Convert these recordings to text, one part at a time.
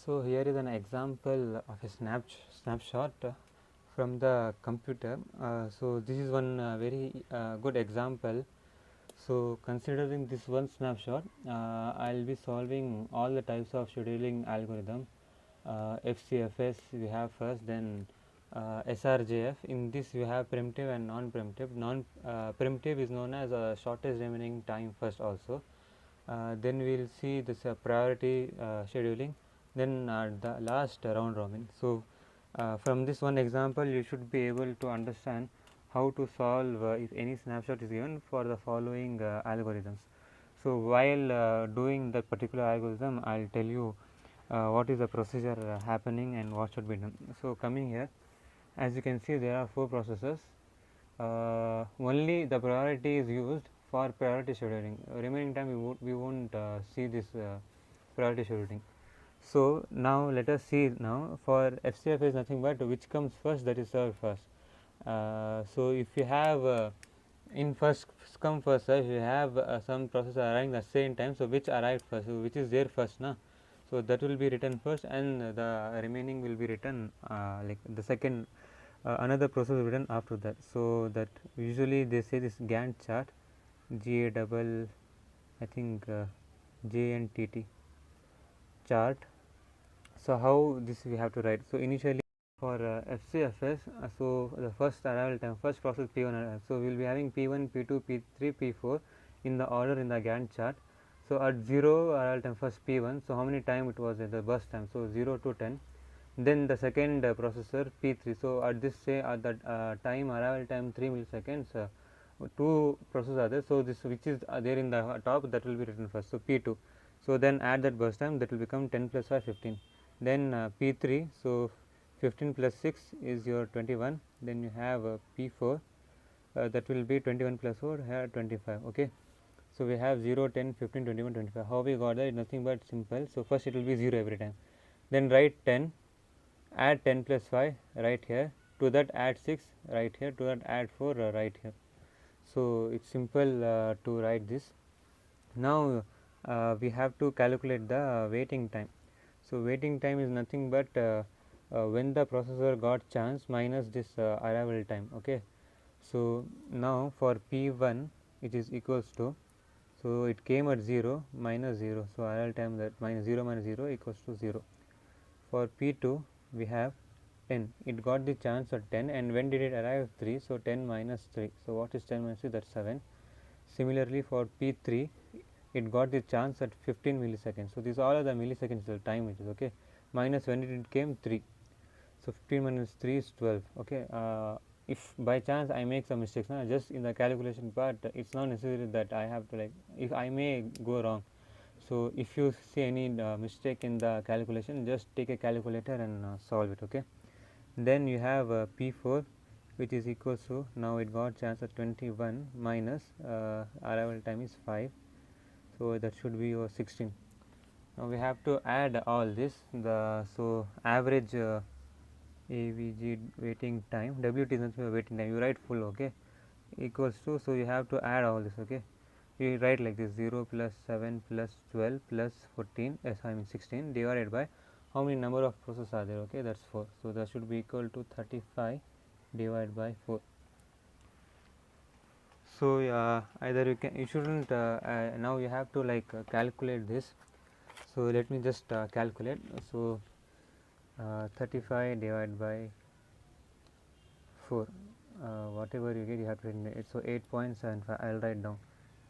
So here is an example of a snapshot from the computer. So this is one very good example. So considering this one snapshot, I will be solving all the types of scheduling algorithm. Fcfs we have first, then SRJF. In this we have preemptive and non-preemptive. Non-preemptive is known as shortest remaining time first also. Then we will see this priority scheduling, then the last round robin. So from this one example you should be able to understand how to solve if any snapshot is given for the following algorithms. So while doing that particular algorithm, I will tell you what is the procedure happening and what should be done. So coming here, as you can see, there are 4 processes. Only the priority is used for priority scheduling. Remaining time we won't see this priority scheduling. So now let us see now for FCF is nothing but which comes first, that is served first. So if you have in first come first serve, you have some process arriving at the same time, so which arrived first, so which is there first, na? So that will be written first and the remaining will be written like the second another process will be written after that. So that usually they say this Gantt chart, GA double I think JNTT chart. So how this we have to write? So initially for FCFS, so the first arrival time, first process P1 arrival. So we will be having P1, P2, P3, P4 in the order in the Gantt chart. So at 0 arrival time first P1, so how many time it was at the burst time? So 0 to 10. Then the second processor P3. So at this say at that time arrival time 3 milliseconds, 2 processes are there. So this which is there in the top, that will be written first. So P2. So then add that burst time, that will become 10 plus 5 15. Then P3. So 15 plus 6 is your 21. Then you have P4, that will be 21 plus 4 here 25. Okay. So we have 0, 10, 15, 21, 25. How we got that? Nothing but simple. So first it will be 0 every time. Then write 10, add 10 plus 5 right here, to that add 6 right here, to that add 4 right here. So it's simple to write this. Now we have to calculate the waiting time. So waiting time is nothing but when the processor got chance minus this arrival time. Okay. So now for P1 it is equals to, so it came at 0 minus 0, so arrival time, that minus 0 equals to 0. For P2 we have 10, it got the chance at 10, and when did it arrive? 3, so 10 minus 3, so what is 10 minus 3? That's 7. Similarly for P3 it got the chance at 15 milliseconds, so these all are the milliseconds the time which is okay, minus when did it came? 3, so 15 minus 3 is 12. Okay. If by chance I make some mistakes, just in the calculation part, it's not necessary that I have to, like, if I may go wrong. So if you see any mistake in the calculation, just take a calculator and solve it. Okay. Then you have P4 which is equals to, now it got chance at 21 minus arrival time is 5, so that should be your 16. Now we have to add all this, the so average AVG waiting time, WT is nothing but waiting time, you write full, okay, equals to, so you have to add all this. Okay, you write like this, 0 plus 7 plus 12 plus 14, yes, I mean 16, divided by how many number of processes are there? Okay, that's 4, so that should be equal to 35 divided by 4. So either you shouldn't now you have to like calculate this. So let me just calculate. So 35 divided by 4, whatever you get you have to write it. So 8.75, I will write down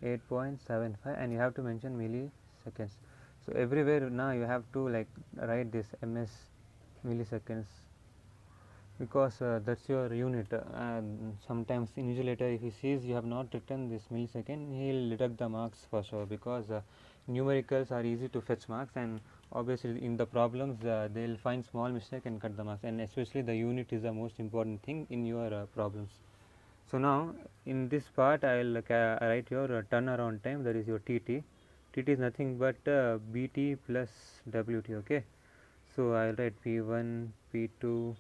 8.75, and you have to mention milliseconds. So everywhere now you have to like write this ms milliseconds, because that's your unit. Sometimes invigilator, if he sees you have not written this millisecond, he will deduct the marks for sure, because numericals are easy to fetch marks, and obviously in the problems they will find small mistake and cut the marks, and especially the unit is the most important thing in your problems. So now in this part I will write your turnaround time, that is your TT. TT is nothing but BT plus WT. Okay. So I will write P1, P2,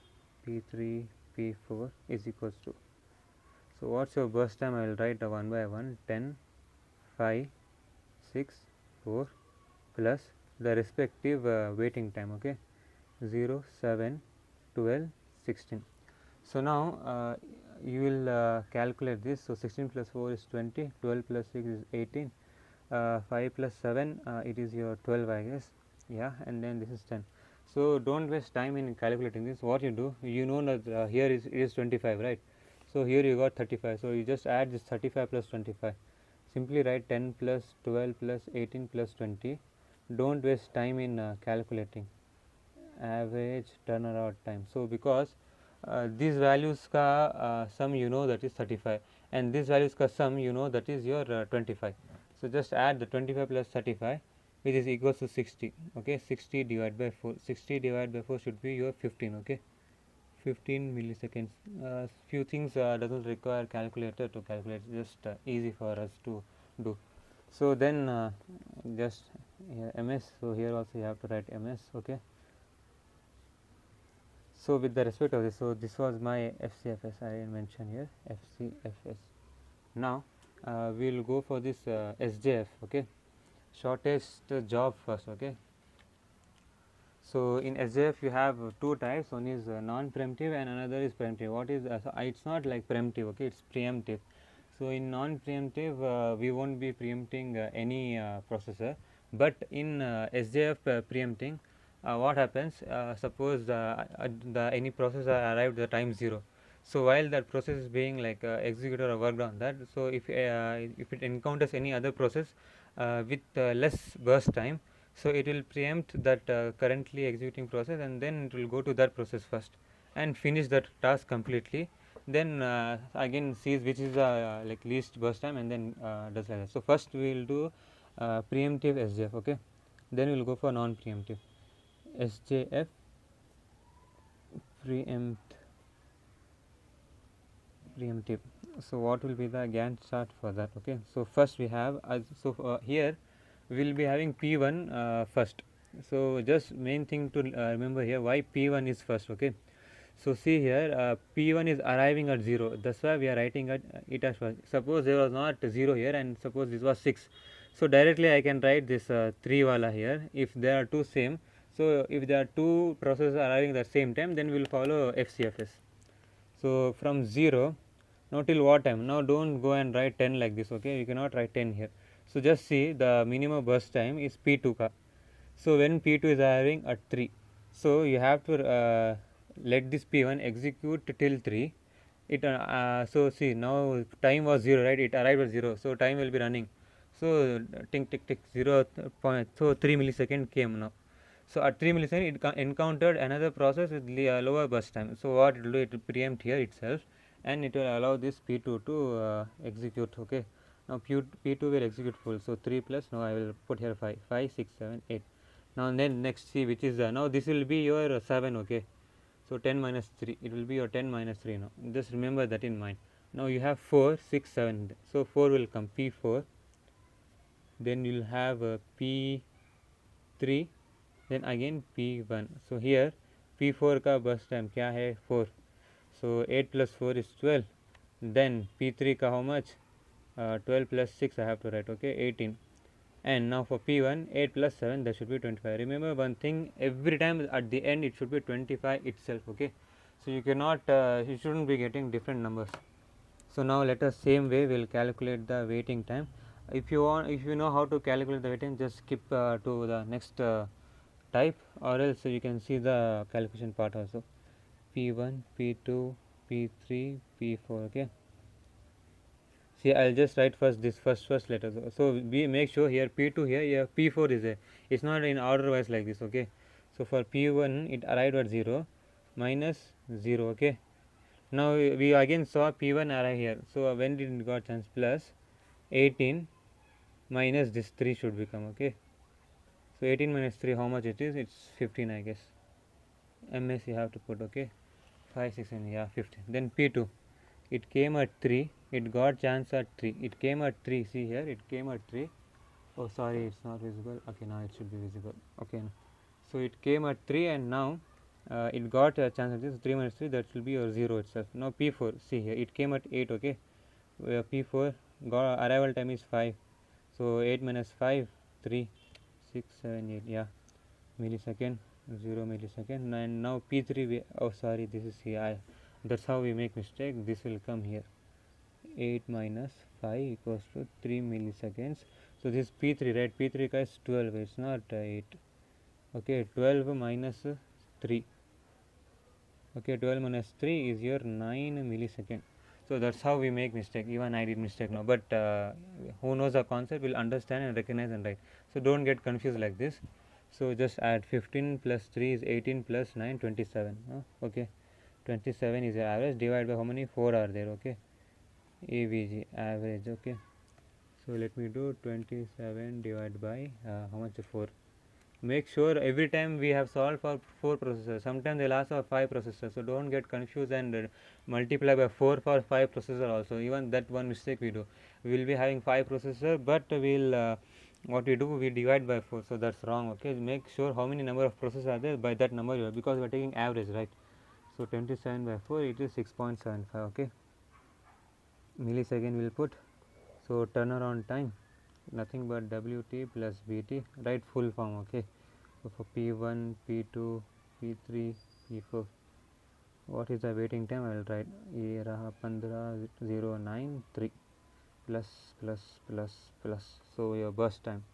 P3, P4 is equals to, so what's your burst time? I will write one by one, 10, 5, 6, 4 plus the respective waiting time. Okay, 0, 7, 12, 16. So now you will calculate this. So 16 plus 4 is 20, 12 plus 6 is 18, 5 plus 7 it is your 12, I guess, yeah, and then this is 10. So don't waste time in calculating this. What you do, you know that here it is 25, right? So here you got 35, so you just add this 35 plus 25. Simply write 10 plus 12 plus 18 plus 20. Don't waste time in calculating average turnaround time. So because these values ka sum you know that is 35, and these values ka sum you know that is your 25. So just add the 25 plus 35, which is equals to 60. Okay, 60 divided by 4. 60 divided by 4 should be your 15. Okay, 15 milliseconds. Few things doesn't require calculator to calculate, just easy for us to do. So then just ms. So here also you have to write ms. Okay. So with the respect of this, so this was my Fcfs, I mentioned here Fcfs. Now we will go for this SJF. Okay, shortest job first. Okay. So in SJF you have two types. One is non-preemptive and another is preemptive. What is so it's not like preemptive. Okay, it's preemptive. So in non-preemptive we won't be preempting any processor, but in SJF preempting, what happens, suppose any processor arrived at the time 0. So while that process is being like executed or worked on that, so if it encounters any other process with less burst time, so it will preempt that currently executing process, and then it will go to that process first and finish that task completely, then again sees which is like least burst time, and then does like that. So first we will do preemptive SJF. Okay, then we will go for non-preemptive SJF. Preemptive. So what will be the Gantt chart for that? Okay, so first we have here we will be having P1 first. So just main thing to remember here, why P1 is first. Okay, so see here P1 is arriving at 0, that's why we are writing at it as first. Suppose there was not 0 here, and suppose this was 6, so directly I can write this 3 wala here if there are two same. So if there are two processes arriving at the same time, then we will follow Fcfs. So from 0 now till what time? Now don't go and write 10 like this. Okay, you cannot write 10 here. So just see the minimum burst time is P2 ka. So when P2 is arriving at 3, so you have to let this P1 execute till 3. It so see, now time was 0, right? It arrived at 0, so time will be running. So tick tick tick 0 point, so 3 millisecond came now. So at 3 millisecond it encountered another process with lower burst time. So what it will do, it will preempt here itself, and it will allow this P2 to execute. Okay, now P2 will execute full. So 3 plus, now I will put here 5, 5, 6, 7, 8. Now then next see which is now this will be your 7. Okay, so 10 minus 3, it will be your 10 minus 3 now. Just remember that in mind. Now you have 4, 6, 7. So 4 will come P4. Then you will have P3. Then again P1. So here P4 का burst time क्या है 4. So 8 plus 4 is 12. Then P3 का how much? 12 plus 6 I have to write. Okay, 18. And now for P1, 8 plus 7, that should be 25. Remember one thing, every time at the end it should be 25 itself. Okay, so you cannot you shouldn't be getting different numbers. So now let us same way we will calculate the waiting time. If you know how to calculate the waiting, just skip to the next type, or else you can see the calculation part also. P1, P2, P3, P4. Okay, see, I'll just write first this first letter. So we make sure here P2 here P4 is there. It's not in order wise like this. Okay, so for P1 it arrived at 0 minus 0. Okay, now we again saw P1 arrive here. So when did it got chance? Plus 18 minus this 3 should become. Okay, so 18 minus 3, how much it is? It's 15, I guess. MS you have to put. Okay, 5, 6, and yeah, 15. Then P2, it came at 3, it got chance at 3, it came at 3. See here, it came at 3. Oh sorry, it's not visible. Okay, now it should be visible. Okay, so it came at 3, and now it got a chance at this 3 minus 3, that will be your 0 itself. Now P4, see here, it came at 8. Okay, P4 got arrival time is 5. So 8 minus 5, 3, 6, 7, 8, yeah, millisecond. 0 millisecond, and now P3 we, oh sorry, this is here, that's how we make mistake. This will come here, 8 minus 5 equals to 3 milliseconds. So this P3, right? P3 is 12, it's not 8. Okay, 12 minus 3. Okay, 12 minus 3 is your 9 millisecond. So that's how we make mistake. Even I did mistake now, but who knows the concept will understand and recognize and write. So don't get confused like this. So just add 15 plus 3 is 18 plus 9, 27. Okay, 27 is the average. Divide by how many? 4 are there. Okay, AVG average. Okay, so let me do 27 divided by how much? 4. Make sure every time we have solved for 4 processors. Sometimes they'll ask for 5 processors, so don't get confused and multiply by 4 for 5 processor also. Even that one mistake we do. We will be having 5 processor, but we'll what we do, we divide by 4, so that's wrong. Okay, make sure how many number of processors are there, by that number you are, because we are taking average, right? So 27 by 4, it is 6.75. okay, millisecond will put. So turnaround time, nothing but WT plus BT, write full form. Okay, so for P1, P2, P3, P4, what is the waiting time? I will write 15.093 plus plus plus plus. So your burst time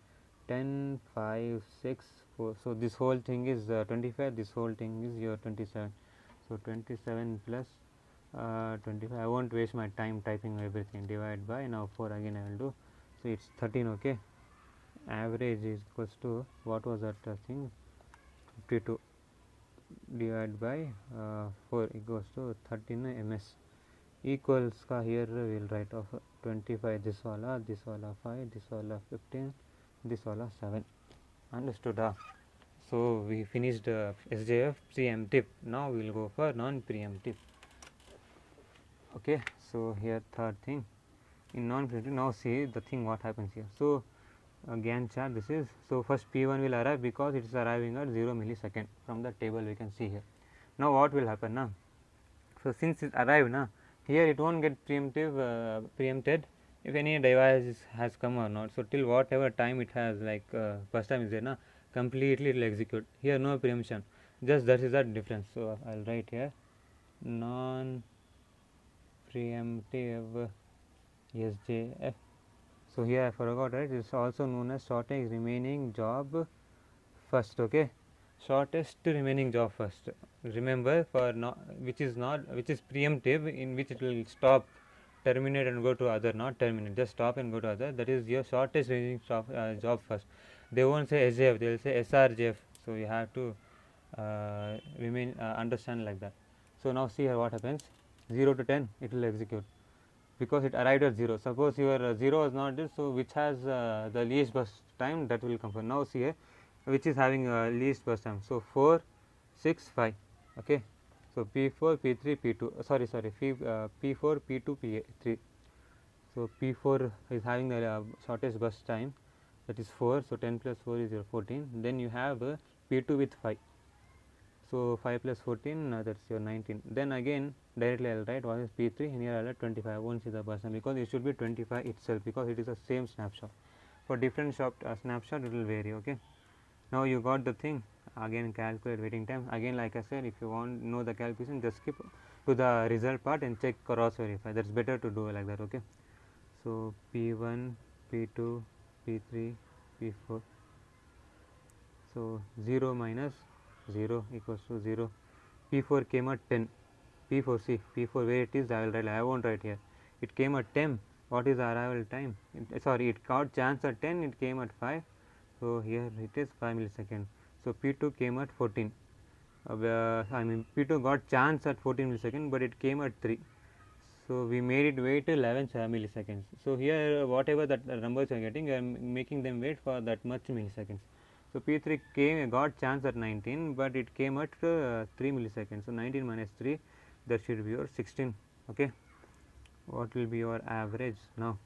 10, 5, 6, 4. So this whole thing is 25. This whole thing is your 27. So 27 plus 25. I won't waste my time typing everything. Divide by, now 4 again I will do. So it's 13. Okay, average is equals to, what was that thing, 52 divided by 4 equals to 13 ms. Equals ka here we will write of 25, this wala 5, this wala 15, this wala 7. Understood? So we finished SJF preemptive. Now we will go for non-preemptive. Okay, so here third thing in non-preemptive. Now see the thing what happens here. So Gantt chart this is. So first P1 will arrive because it is arriving at 0 millisecond. From the table we can see here. Now what will happen now? So since it arrived now, here it won't get preempted if any device has come or not. So till whatever time it has, like first time is there now, completely it will execute. Here no preemption, just that is the difference. So I will write here non-preemptive SJF. So here I forgot, right? It is also known as shortest remaining job first. Okay, shortest remaining job first. Remember, for which is preemptive, in which it will stop, terminate and go to other, not terminate, just stop and go to other. That is your shortest remaining job first. They won't say SJF, they will say SRJF. So you have to understand like that. So now see here what happens. 0 to 10 it will execute, because it arrived at 0. Suppose your 0 is not this, so which has the least burst time, that will come for. Now see here, which is having least burst time. So 4, 6, 5. Okay, so P4, P3, P2. P4, P2, P3. So P4 is having the shortest burst time, that is 4. So 10 plus 4 is your 14. Then you have P2 with 5. So 5 plus 14, that's your 19. Then again directly I will write what is P3, and here I will write 25. I won't see the person, because it should be 25 itself, because it is the same snapshot. For different snapshot it will vary. Okay, now you got the thing. Again calculate waiting time. Again, like I said, if you want know the calculation, just skip to the result part and check, cross verify. That's better to do like that. Okay, so P1, P2, P3, P4. So 0 minus 0 equals to 0. P4 came at 10. P4, see P4 where it is, I will write, I won't write here. It came at 10. What is the arrival time? It got chance at 10, it came at 5. So here it is 5 milliseconds. So P2 came at 14. P2 got chance at 14 milliseconds, but it came at 3. So we made it wait 11 milliseconds. So here whatever that numbers you are getting, you are making them wait for that much milliseconds. So P3 got chance at 19, but it came at 3 milliseconds. So 19 minus 3, that should be your 16. Okay, what will be your average now?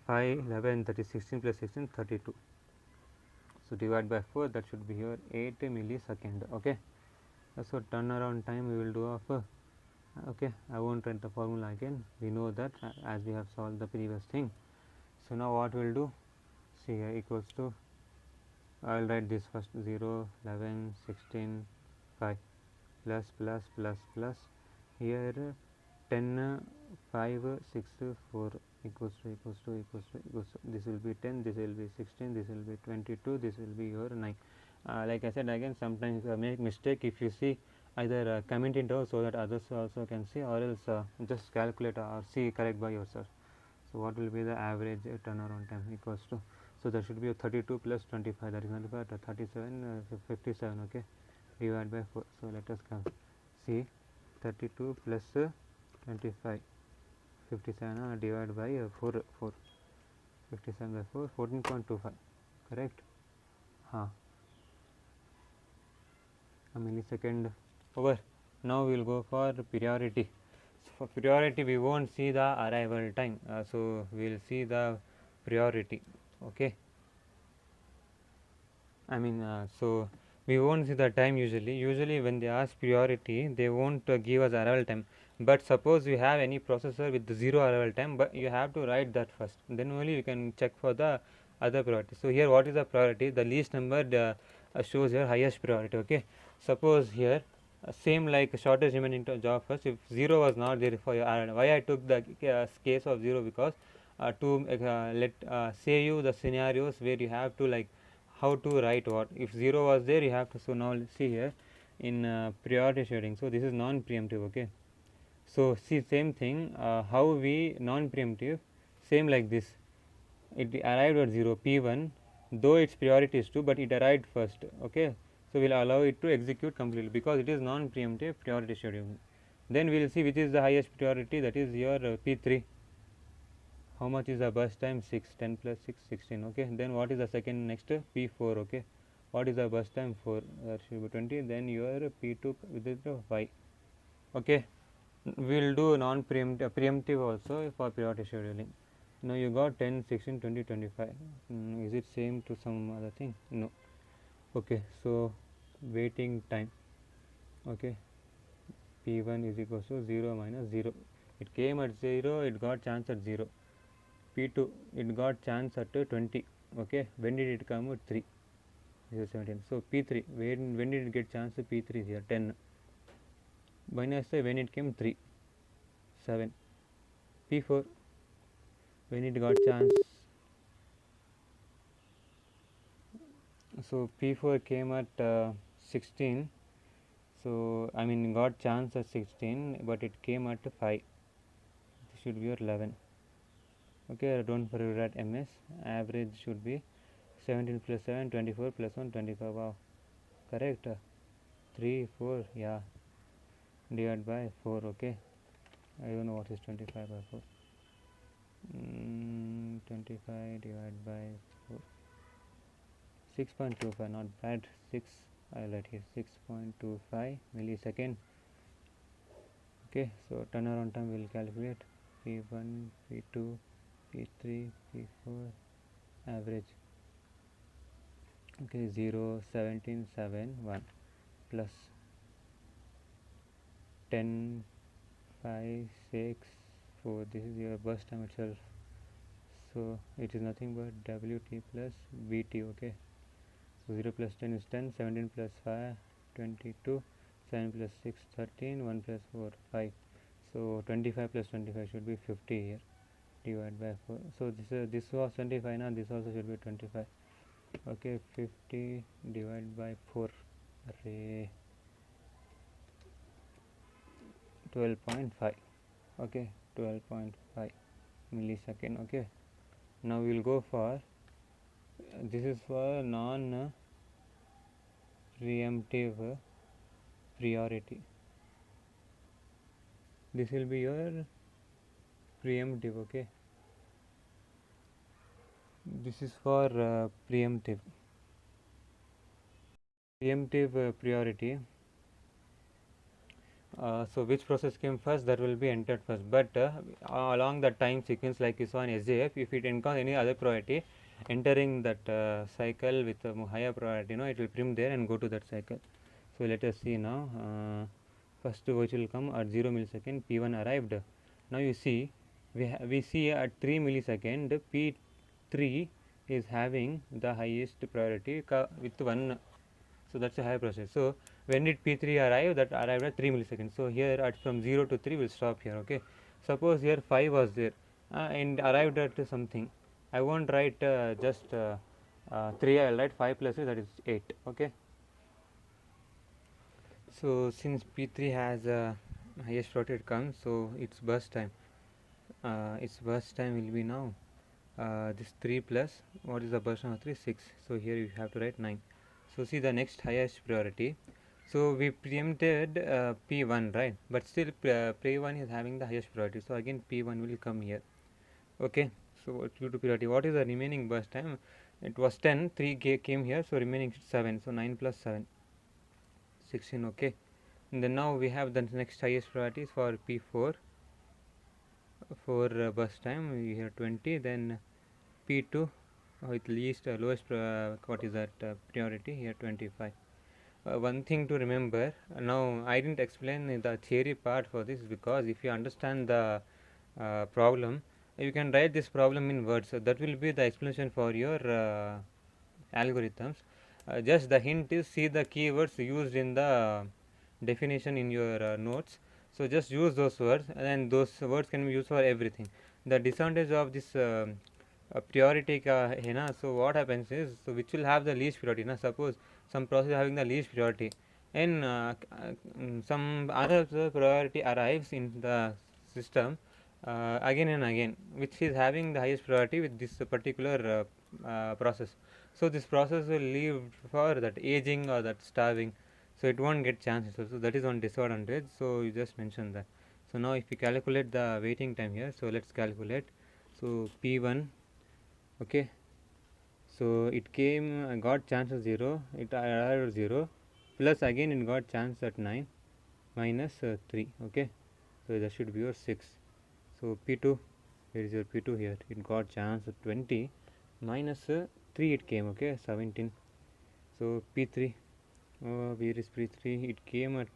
5, 11, that is 16 plus 16, 32. So divide by 4, that should be your 8 millisecond. Okay, so turnaround time we will do of okay, I won't write the formula again, we know that as we have solved the previous thing. So now what we will do, see here equals to I will write this first 0, 11, 16, 5 plus plus plus plus here 10, 5, 6, 4 equals to this will be 10, this will be 16, this will be 22, this will be your 9. Like I said again, sometimes make mistake if you see either comment it out so that others also can see, or else just calculate or see correct by yourself. So what will be the average turnaround time equals to, so there should be a 32 plus 25, that is not about 37, 57, okay, divided by 4. So let us come see 32 plus 25, 57 divided by 4, 57 by 4, 14.25, correct? A millisecond over. Now we will go for priority. So for priority we won't see the arrival time, so we will see the priority, okay. So we won't see the time usually when they ask priority they won't give us arrival time, but suppose you have any processor with 0 arrival time, but you have to write that first, then only you can check for the other priority. So here what is the priority? The least number shows your highest priority, okay. Suppose here same like shortest remaining job first, if 0 was not there for your why I took the case of 0, because to let say you the scenarios where you have to like how to write what. If 0 was there you have to, so now see here in priority shading, so this is non-preemptive, okay. So see same thing, how we non-preemptive, same like this, it arrived at 0 p1, though its priority is 2 but it arrived first, okay. So we will allow it to execute completely because it is non-preemptive priority scheduling. Then we will see which is the highest priority, that is your p3. How much is the burst time? 6, 10 plus 6, 16, okay. Then what is the second next? P4, okay. What is the burst time? 4, that should be 20. Then your P2 with the 5, okay. We will do preemptive also for priority scheduling. Now you got 10, 16, 20, 25. Is it same to some other thing? No, okay. So waiting time, okay, P1 is equals to 0 minus 0. It came at 0, it got chance at 0. P2 it got chance at 20, okay. When did it come? At 3, this is 17. So P3, when did it get chance? P3 is here 10. Minus when it came 3, 7. P4 when it got chance, so P4 came at 16, so I mean got chance at 16 but it came at 5, this should be your 11, okay. Don't forget MS, average should be 17 plus 7, 24 plus 1, 25, wow, correct. 3, 4, yeah, divided by 4, okay. I don't know what is 25 by 4. 25 divided by 4, 6.25, not bad. 6, I will write here 6.25 millisecond, okay. So turnaround time we will calculate P1, P2, P3, P4, average, okay. 0, 17, 7, 1 plus 10, 5, 6, 4, this is your burst time itself, so it is nothing but Wt plus Bt, okay. So 0 plus 10 is 10, 17 plus 5, 22, 7 plus 6, 13, 1 plus 4, 5. So 25 plus 25 should be 50 here, divided by 4. So this was 25, now this also should be 25, okay. 50 divided by 4, 12.5, okay. 12.5 millisecond, okay. Now we will go for this is for non-preemptive priority. This will be your preemptive, okay. This is for preemptive priority. So which process came first, that will be entered first, but along the time sequence like you saw in SJF, if it encounters any other priority entering that cycle with a higher priority, it will preempt there and go to that cycle. So let us see now. First which will come at 0 millisecond, P1 arrived. Now you see we see at 3 millisecond P3 is having the highest priority with 1. So that's a higher process. So when did P3 arrive? That arrived at 3 milliseconds. So here at from 0 to 3 will stop here. Okay. Suppose here 5 was there and arrived at something. I won't write just 3. I will write 5 plus 3, that is 8. Okay. So since P3 has highest priority comes, so its burst time. Its burst time will be now this 3 plus what is the burst time of 3? 6. So here you have to write 9. So see the next highest priority. So we preempted P1, right? But still P1 is having the highest priority. So again P1 will come here. Okay. So due to priority, what is the remaining burst time? It was 10. 3 came here. So remaining 7. So 9 plus 7, 16. Okay. And then now we have the next highest priorities for P4. For burst time we have 20. Then P2 with least lowest what is that priority here 25. One thing to remember, now I didn't explain the theory part for this because if you understand the problem, you can write this problem in words. So that will be the explanation for your algorithms. Just the hint is see the keywords used in the definition in your notes. So just use those words, and those words can be used for everything. The disadvantage of this priority है ना, so what happens is, so which will have the least priority ना, suppose some process having the least priority and some other priority arrives in the system again and again, which is having the highest priority with this particular process. So this process will leave for that aging or that starving, so it won't get chances. So that is one disadvantage. So you just mentioned that. So now if we calculate the waiting time here, so let's calculate. So P1, okay, so it came got chance at 0, it arrived at 0, plus again it got chance at 9 minus 3. Okay, so that should be your 6. So P2, where is your P2 here? It got chance at 20 minus 3 it came. Okay, 17. So P3, where is P3? It came at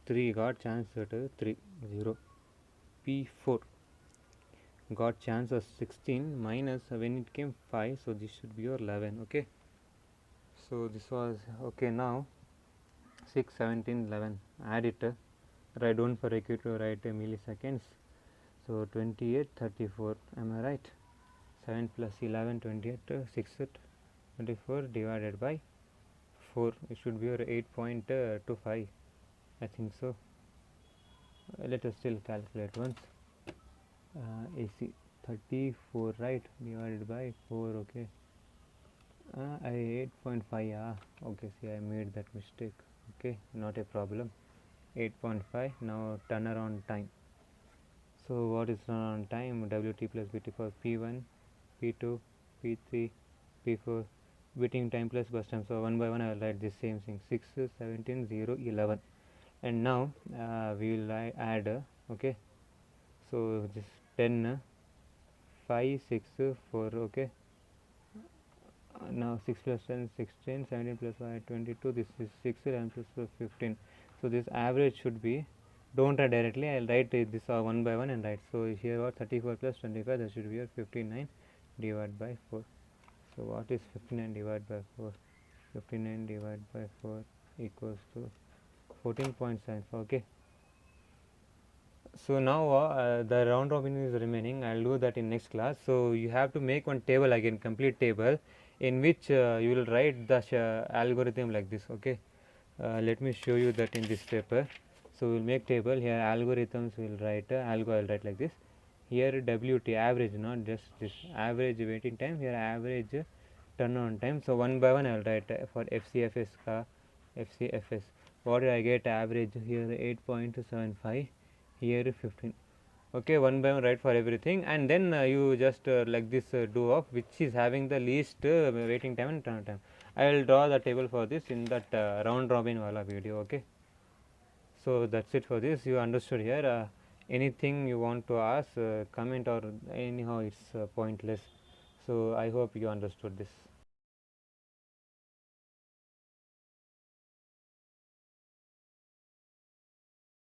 3, got chance at 3, 0. P4 got chance of 16 minus when it came 5, so this should be your 11. Okay, so this was okay. Now 6, 17, 11, add it, right, don't forget to write milliseconds. So 28, 34, am I right? 7 plus 11, 28, 6, 24 divided by 4, it should be your 8.25, I think so. Let us still calculate once. AC 34, right, divided by 4. Okay, I 8.5. Okay, see, I made that mistake. Okay, not a problem. 8.5. Now turnaround time. So what is turnaround time? WT plus BT for P1, P2, P3, P4, waiting time plus burst time. So one by one I will write this same thing: 6, 17, 0, 11. And now we will add. Okay, so this 10, 5, 6, 4. Okay, now 6 plus 10, 16, 17 plus 5, 22. This is 6, 11 plus 4, 15. So this average should be, don't write directly, I will write this one by one and write. So here what 34 plus 25, that should be your 59 divided by 4. So what is 59 divided by 4? 59 divided by 4 equals to 14.75. Okay. So now the round robin is remaining. I will do that in next class. So you have to make one table again, complete table, in which you will write the algorithm like this. Okay, let me show you that in this paper. So we will make table here, algorithms will write algo, I will write like this. Here WT, average, not just this, average waiting time, here average turnaround time. So one by one I will write for Fcfs Fcfs. What did I get? Average here 8.75, here 15. Okay, one by one write for everything, and then you just like this do of which is having the least waiting time and turnaround time. I will draw the table for this in that round robin wala video. Okay, so that's it for this. You understood here. Anything you want to ask, comment, or anyhow it's pointless. So I hope you understood this.